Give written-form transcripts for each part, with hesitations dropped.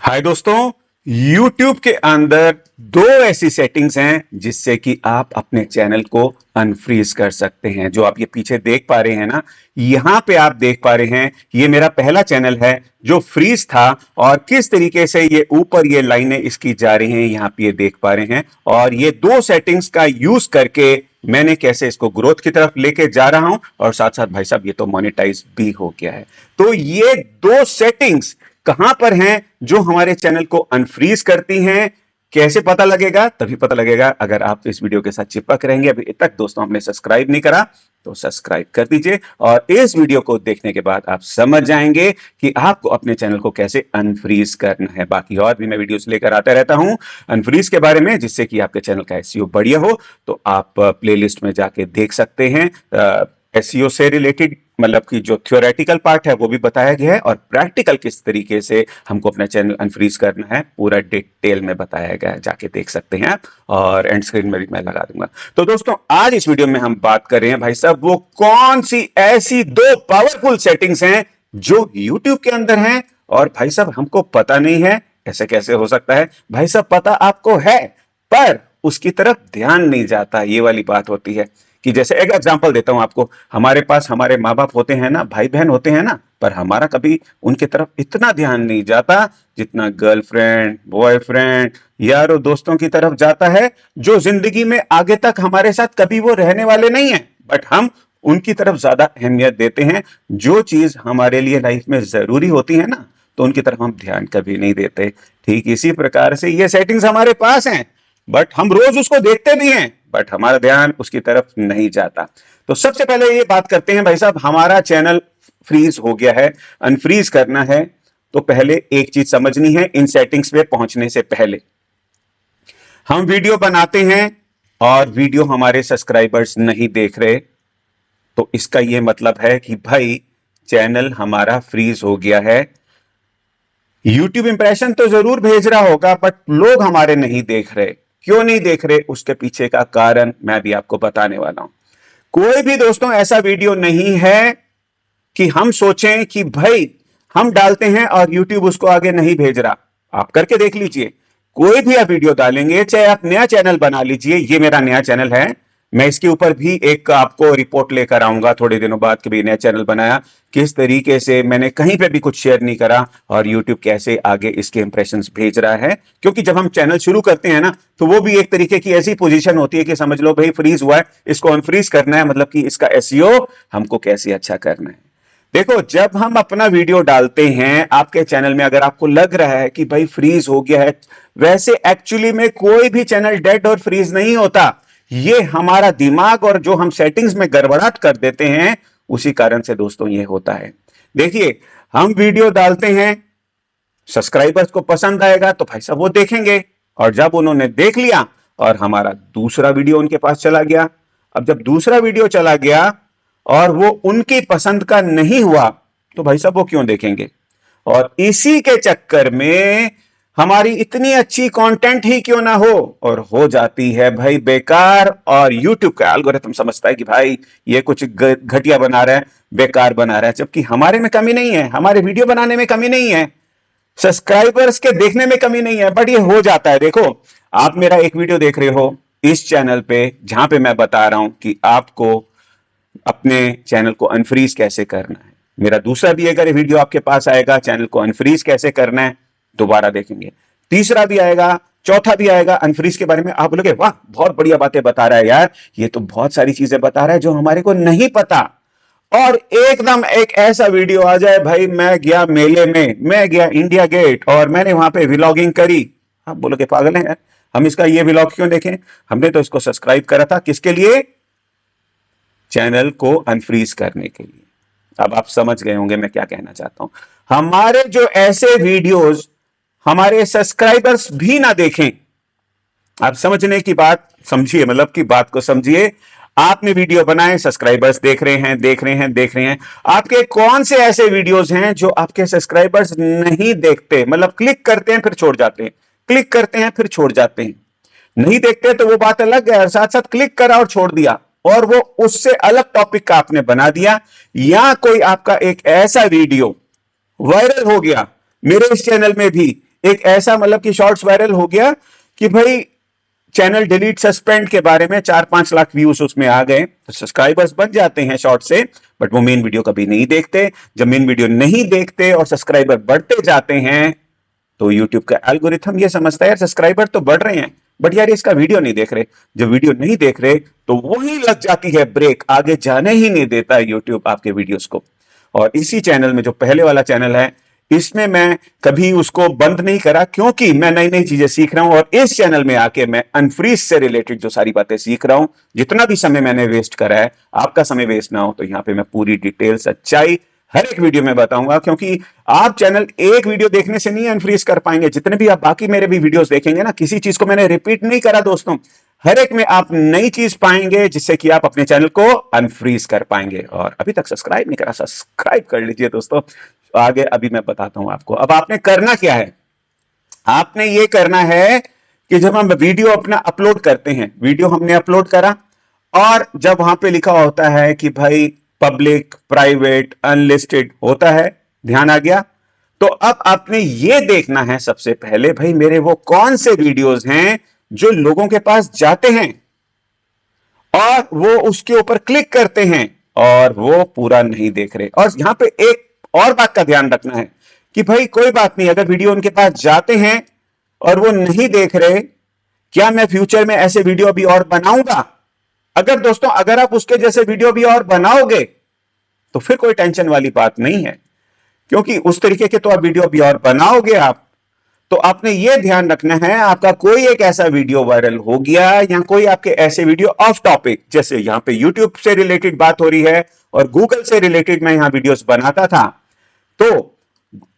हाय दोस्तों, YouTube के अंदर दो ऐसी सेटिंग्स हैं जिससे कि आप अपने चैनल को अनफ्रीज कर सकते हैं। जो आप ये पीछे देख पा रहे हैं ना, यहां पे आप देख पा रहे हैं ये मेरा पहला चैनल है जो फ्रीज था और किस तरीके से ये ऊपर ये लाइनें इसकी जा रही हैं, यहां पे ये देख पा रहे हैं। और ये दो सेटिंग्स का यूज करके मैंने कैसे इसको ग्रोथ की तरफ लेके जा रहा हूं और साथ साथ भाई साहब ये तो मोनेटाइज भी हो गया है। तो ये दो सेटिंग्स कहां पर हैं जो हमारे चैनल को अनफ्रीज करती हैं? कैसे पता लगेगा? तभी पता लगेगा अगर आप इस वीडियो के साथ चिपक रहेंगे। अभी तक दोस्तों हमने सब्सक्राइब नहीं करा तो सब्सक्राइब कर दीजिए और इस वीडियो को देखने के बाद आप समझ जाएंगे कि आपको अपने चैनल को कैसे अनफ्रीज करना है। बाकी और भी मैं वीडियोस लेकर आता रहता हूं अनफ्रीज के बारे में, जिससे कि आपके चैनल का एसईओ बढ़िया हो। तो आप प्लेलिस्ट में जाके देख सकते हैं। एसईओ से रिलेटेड मतलब कि जो थ्योरेटिकल पार्ट है वो भी बताया गया है और प्रैक्टिकल किस तरीके से हमको अपना चैनल अनफ्रीज करना है पूरा डिटेल में बताया गया है, जाके देख सकते हैं आप। और एंड स्क्रीन में भी मैं लगा दूंगा। तो दोस्तों आज इस वीडियो में हम बात कर रहे हैं भाई साहब वो कौन सी ऐसी दो पावरफुल सेटिंग्स हैं जो YouTube के अंदर हैं और भाई साहब हमको पता नहीं है। ऐसे कैसे हो सकता है भाई साहब? पता आपको है पर उसकी तरफ ध्यान नहीं जाता, ये वाली बात होती है। कि जैसे एक एग्जांपल देता हूं आपको, हमारे पास हमारे माँ बाप होते हैं ना, भाई बहन होते हैं ना, पर हमारा कभी उनके तरफ इतना ध्यान नहीं जाता जितना गर्लफ्रेंड, बॉयफ्रेंड, यारों दोस्तों की तरफ जाता है, जो जिंदगी में आगे तक हमारे साथ कभी वो रहने वाले नहीं है, बट हम उनकी तरफ ज्यादा अहमियत देते हैं। जो चीज हमारे लिए लाइफ में जरूरी होती है ना, तो उनकी तरफ हम ध्यान कभी नहीं देते। ठीक इसी प्रकार से ये सेटिंग्स हमारे पास हैं, बट हम रोज उसको देखते भी हैं, बट हमारा ध्यान उसकी तरफ नहीं जाता। तो सबसे पहले ये बात करते हैं भाई साहब, हमारा चैनल फ्रीज हो गया है, अनफ्रीज करना है। तो पहले एक चीज समझनी है, इन सेटिंग्स पे पहुंचने से पहले हम वीडियो बनाते हैं और वीडियो हमारे सब्सक्राइबर्स नहीं देख रहे, तो इसका यह मतलब है कि भाई चैनल हमारा फ्रीज हो गया है। यूट्यूब इंप्रेशन तो जरूर भेज रहा होगा, बट लोग हमारे नहीं देख रहे। क्यों नहीं देख रहे? उसके पीछे का कारण मैं भी आपको बताने वाला हूं। कोई भी दोस्तों ऐसा वीडियो नहीं है कि हम सोचें कि भाई हम डालते हैं और YouTube उसको आगे नहीं भेज रहा। आप करके देख लीजिए, कोई भी आप वीडियो डालेंगे, चाहे आप नया चैनल बना लीजिए, ये मेरा नया चैनल है, मैं इसके ऊपर भी एक आपको रिपोर्ट लेकर आऊंगा थोड़े दिनों बाद कि भी नया चैनल बनाया, किस तरीके से मैंने कहीं पे भी कुछ शेयर नहीं करा और YouTube कैसे आगे इसके इंप्रेशंस भेज रहा है। क्योंकि जब हम चैनल शुरू करते हैं ना, तो वो भी एक तरीके की ऐसी पोजीशन होती है कि समझ लो भाई फ्रीज हुआ है, इसको अनफ्रीज करना है, मतलब कि इसका एसईओ हमको कैसे अच्छा करना है। देखो, जब हम अपना वीडियो डालते हैं आपके चैनल में, अगर आपको लग रहा है कि भाई फ्रीज हो गया है, वैसे एक्चुअली में कोई भी चैनल डेड और फ्रीज नहीं होता। ये हमारा दिमाग और जो हम सेटिंग्स में गड़बड़ाहट कर देते हैं, उसी कारण से दोस्तों ये होता है। देखिए, हम वीडियो डालते हैं, सब्सक्राइबर्स को पसंद आएगा तो भाई साहब वो देखेंगे, और जब उन्होंने देख लिया और हमारा दूसरा वीडियो उनके पास चला गया, अब जब दूसरा वीडियो चला गया और वो उनकी पसंद का नहीं हुआ, तो भाई साहब वो क्यों देखेंगे? और इसी के चक्कर में हमारी इतनी अच्छी कंटेंट ही क्यों ना हो और हो जाती है भाई बेकार, और YouTube का एल्गोरिथम समझता है कि भाई ये कुछ घटिया बना रहा है, बेकार बना रहा है। जबकि हमारे में कमी नहीं है, हमारे वीडियो बनाने में कमी नहीं है, सब्सक्राइबर्स के देखने में कमी नहीं है, बट ये हो जाता है। देखो, आप मेरा एक वीडियो देख रहे हो इस चैनल पे, जहां पे मैं बता रहा हूं कि आपको अपने चैनल को अनफ्रीज कैसे करना है। मेरा दूसरा भी अगर वीडियो आपके पास आएगा, चैनल को अनफ्रीज कैसे करना है, दोबारा देखेंगे। तीसरा भी आएगा, चौथा भी आएगा अनफ्रीज के बारे में। आप बोलोगे वाह बहुत बढ़िया बातें बता रहा है यार, ये तो बहुत सारी चीजें बता रहा है जो हमारे को नहीं पता। और एकदम एक ऐसा वीडियो आ जाए, भाई मैं गया मेले में, मैं गया इंडिया गेट और मैंने वहां पे व्लॉगिंग करी। आप बोलोगे पागल है यार, हम इसका ये व्लॉग क्यों देखें? हमने तो इसको सब्सक्राइब करा था, किसके लिए? चैनल को अनफ्रीज करने के लिए। अब आप समझ गए होंगे मैं क्या कहना चाहता हूं। हमारे जो ऐसे वीडियोस हमारे सब्सक्राइबर्स भी ना देखें, आप समझने की बात समझिए, मतलब की बात को समझिए। आपने वीडियो बनाए, सब्सक्राइबर्स देख रहे हैं, देख रहे हैं, देख रहे हैं, आपके कौन से ऐसे वीडियोस हैं जो आपके सब्सक्राइबर्स नहीं देखते? मतलब क्लिक करते हैं फिर छोड़ जाते हैं, क्लिक करते हैं फिर छोड़ जाते हैं, नहीं देखते तो वो बात अलग है, साथ साथ क्लिक करा और छोड़ दिया और वो उससे अलग टॉपिक का आपने बना दिया। या कोई आपका एक ऐसा वीडियो वायरल हो गया, मेरे इस चैनल में भी एक ऐसा मतलब कि शॉर्ट्स वायरल हो गया कि भाई चैनल डिलीट सस्पेंड के बारे में 4-5 लाख व्यूज उसमें आ गए, तो सब्सक्राइबर्स बन जाते हैं शॉर्ट से, बट वो मेन वीडियो कभी नहीं देखते। जब मेन वीडियो नहीं देखते और सब्सक्राइबर बढ़ते जाते हैं तो यूट्यूब का एल्गोरिथम ये समझता है यार सब्सक्राइबर तो बढ़ रहे हैं, बट यार इसका वीडियो नहीं देख रहे। जब वीडियो नहीं देख रहे तो वही लग जाती है ब्रेक, आगे जाने ही नहीं देता यूट्यूब आपके वीडियोस को। और इसी चैनल में जो पहले वाला चैनल है, इसमें मैं कभी उसको बंद नहीं करा, क्योंकि मैं नई नई चीजें सीख रहा हूं और इस चैनल में आके मैं अनफ्रीज से रिलेटेड जो सारी बातें सीख रहा हूं। जितना भी समय मैंने वेस्ट करा है, आपका समय वेस्ट ना हो, तो यहां पे मैं पूरी डिटेल सच्चाई हर एक वीडियो में बताऊंगा, क्योंकि आप चैनल एक वीडियो देखने से नहीं अनफ्रीज कर पाएंगे। जितने भी आप बाकी मेरे भी वीडियोस देखेंगे ना, किसी चीज को मैंने रिपीट नहीं करा दोस्तों, हर एक में आप नई चीज पाएंगे जिससे कि आप अपने चैनल को अनफ्रीज कर पाएंगे। और अभी तक सब्सक्राइब नहीं करा, सब्सक्राइब कर लीजिए दोस्तों। आगे अभी मैं बताता हूं आपको। अब आपने करना क्या है, आपने ये करना है कि जब हम वीडियो अपना अपलोड करते हैं, वीडियो हमने अपलोड करा और जब वहां पे लिखा होता है कि भाई पब्लिक, प्राइवेट, अनलिस्टेड होता है, ध्यान आ गया, तो अब आपने ये देखना है सबसे पहले भाई मेरे वो कौन से वीडियोस हैं जो लोगों के पास जाते हैं और वो उसके ऊपर क्लिक करते हैं और वो पूरा नहीं देख रहे। और यहां पे एक और बात का ध्यान रखना है कि भाई कोई बात नहीं, अगर वीडियो उनके पास जाते हैं और वो नहीं देख रहे, क्या मैं फ्यूचर में ऐसे वीडियो अभी और बनाऊंगा? अगर दोस्तों अगर आप उसके जैसे वीडियो भी और बनाओगे तो फिर कोई टेंशन वाली बात नहीं है, क्योंकि उस तरीके के तो आप वीडियो भी और बनाओगे आप। तो आपने ये ध्यान रखना है, आपका कोई एक ऐसा वीडियो वायरल हो गया या कोई आपके ऐसे वीडियो ऑफ टॉपिक, जैसे यहां पे यूट्यूब से रिलेटेड बात हो रही है और गूगल से रिलेटेड मैं यहां वीडियोस बनाता था, तो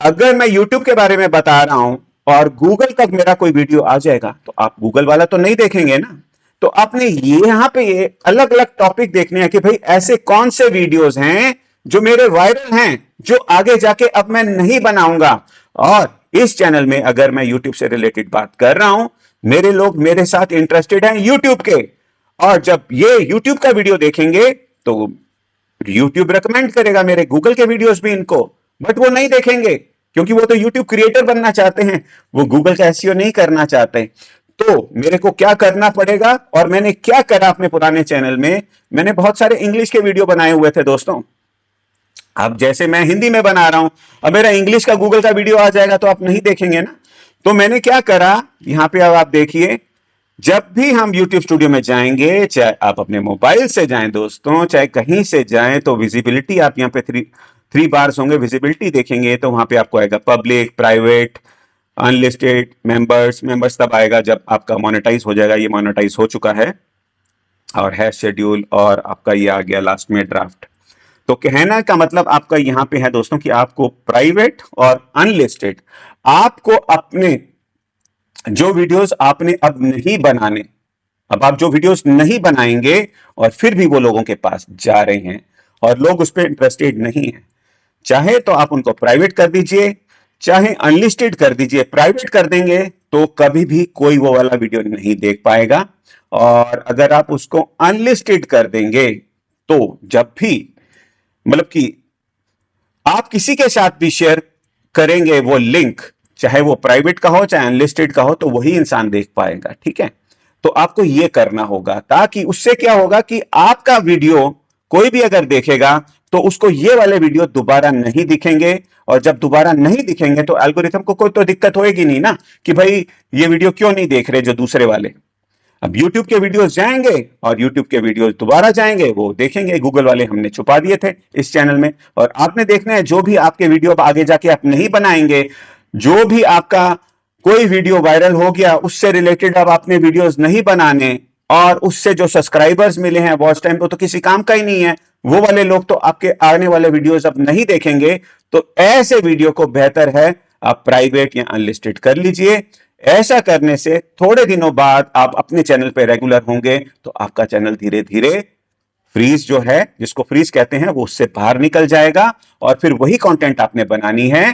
अगर मैं यूट्यूब के बारे में बता रहा हूं और गूगल तक मेरा कोई वीडियो आ जाएगा तो आप गूगल वाला तो नहीं देखेंगे ना। तो आपने ये यहां पे ये अलग अलग टॉपिक देखने हैं कि भाई ऐसे कौन से वीडियोस हैं जो मेरे वायरल हैं, जो आगे जाके अब मैं नहीं बनाऊंगा। और इस चैनल में अगर मैं यूट्यूब से रिलेटेड बात कर रहा हूं, मेरे लोग मेरे साथ इंटरेस्टेड हैं यूट्यूब के, और जब ये यूट्यूब का वीडियो देखेंगे तो यूट्यूब रेकमेंड करेगा मेरे गूगल के वीडियोस भी इनको, बट वो नहीं देखेंगे क्योंकि वो तो यूट्यूब क्रिएटर बनना चाहते हैं, वो गूगल का एसईओ नहीं करना चाहते। तो मेरे को क्या करना पड़ेगा, और मैंने क्या करा अपने पुराने चैनल में, मैंने बहुत सारे इंग्लिश के वीडियो बनाए हुए थे दोस्तों। अब जैसे मैं हिंदी में बना रहा हूं, अब मेरा इंग्लिश का गूगल का वीडियो आ जाएगा तो आप नहीं देखेंगे ना। तो मैंने क्या करा, यहां पे अब आप देखिए, जब भी हम YouTube स्टूडियो में जाएंगे, चाहे आप अपने मोबाइल से जाएं दोस्तों, चाहे कहीं से जाएं, तो विजिबिलिटी आप यहां पे थ्री बार्स होंगे, विजिबिलिटी देखेंगे तो वहां पे आपको आएगा पब्लिक, प्राइवेट, अनलिस्टेड, मेंबर्स तब आएगा जब आपका मोनेटाइज हो जाएगा। ये मोनेटाइज हो चुका है, और है शेड्यूल, और आपका ये आ गया लास्ट में ड्राफ्ट। तो कहना का मतलब आपका यहां पे है दोस्तों कि आपको प्राइवेट और अनलिस्टेड, आपको अपने जो वीडियोस आपने अब नहीं बनाने, अब आप जो वीडियोस नहीं बनाएंगे और फिर भी वो लोगों के पास जा रहे हैं और लोग उस पर इंटरेस्टेड नहीं है, चाहे तो आप उनको प्राइवेट कर दीजिए, चाहे अनलिस्टेड कर दीजिए। प्राइवेट कर देंगे तो कभी भी कोई वो वाला वीडियो नहीं देख पाएगा, और अगर आप उसको अनलिस्टेड कर देंगे तो जब भी मतलब कि आप किसी के साथ भी शेयर करेंगे वो लिंक, चाहे वो प्राइवेट का हो चाहे अनलिस्टेड का हो, तो वही इंसान देख पाएगा। ठीक है, तो आपको ये करना होगा, ताकि उससे क्या होगा कि आपका वीडियो कोई भी अगर देखेगा तो उसको ये वाले वीडियो दोबारा नहीं दिखेंगे, और जब दोबारा नहीं दिखेंगे तो एल्गोरिथम को कोई तो दिक्कत होएगी नहीं ना कि भाई ये वीडियो क्यों नहीं देख रहे जो दूसरे वाले। अब YouTube के वीडियोस जाएंगे और YouTube के वीडियोस दोबारा जाएंगे, वो देखेंगे गूगल वाले हमने छुपा दिए थे इस चैनल में। और आपने देखना है जो भी आपके वीडियो आगे जाके आप नहीं बनाएंगे, जो भी आपका कोई वीडियो वायरल हो गया उससे रिलेटेड अब आपने वीडियोस नहीं बनाने, और उससे जो सब्सक्राइबर्स मिले हैं वॉच टाइम, तो किसी काम का ही नहीं है, वो वाले लोग तो आपके आने वाले वीडियोस अब नहीं देखेंगे। तो ऐसे वीडियो को बेहतर है आप प्राइवेट या अनलिस्टेड कर लीजिए। ऐसा करने से थोड़े दिनों बाद आप अपने चैनल पे रेगुलर होंगे, तो आपका चैनल धीरे धीरे फ्रीज जो है, जिसको फ्रीज कहते हैं, वो उससे बाहर निकल जाएगा, और फिर वही कंटेंट आपने बनानी है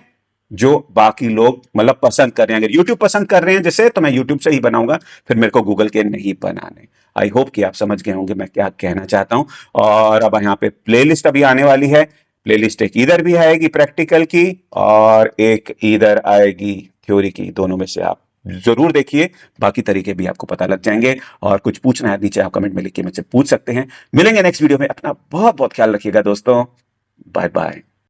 जो बाकी लोग मतलब पसंद कर रहे हैं। अगर YouTube पसंद कर रहे हैं जैसे, तो मैं YouTube से ही बनाऊंगा, फिर मेरे को गूगल के नहीं बनाने। आई होप कि आप समझ गए होंगे मैं क्या कहना चाहता हूं। और अब यहाँ पे प्लेलिस्ट अभी आने वाली है, प्लेलिस्ट एक इधर भी आएगी प्रैक्टिकल की और एक इधर आएगी थ्योरी की, दोनों में से आप जरूर देखिए, बाकी तरीके भी आपको पता लग जाएंगे। और कुछ पूछना है नीचे आप कमेंट में लिख के मुझसे पूछ सकते हैं। मिलेंगे नेक्स्ट वीडियो में, अपना बहुत बहुत ख्याल रखिएगा दोस्तों, बाय बाय।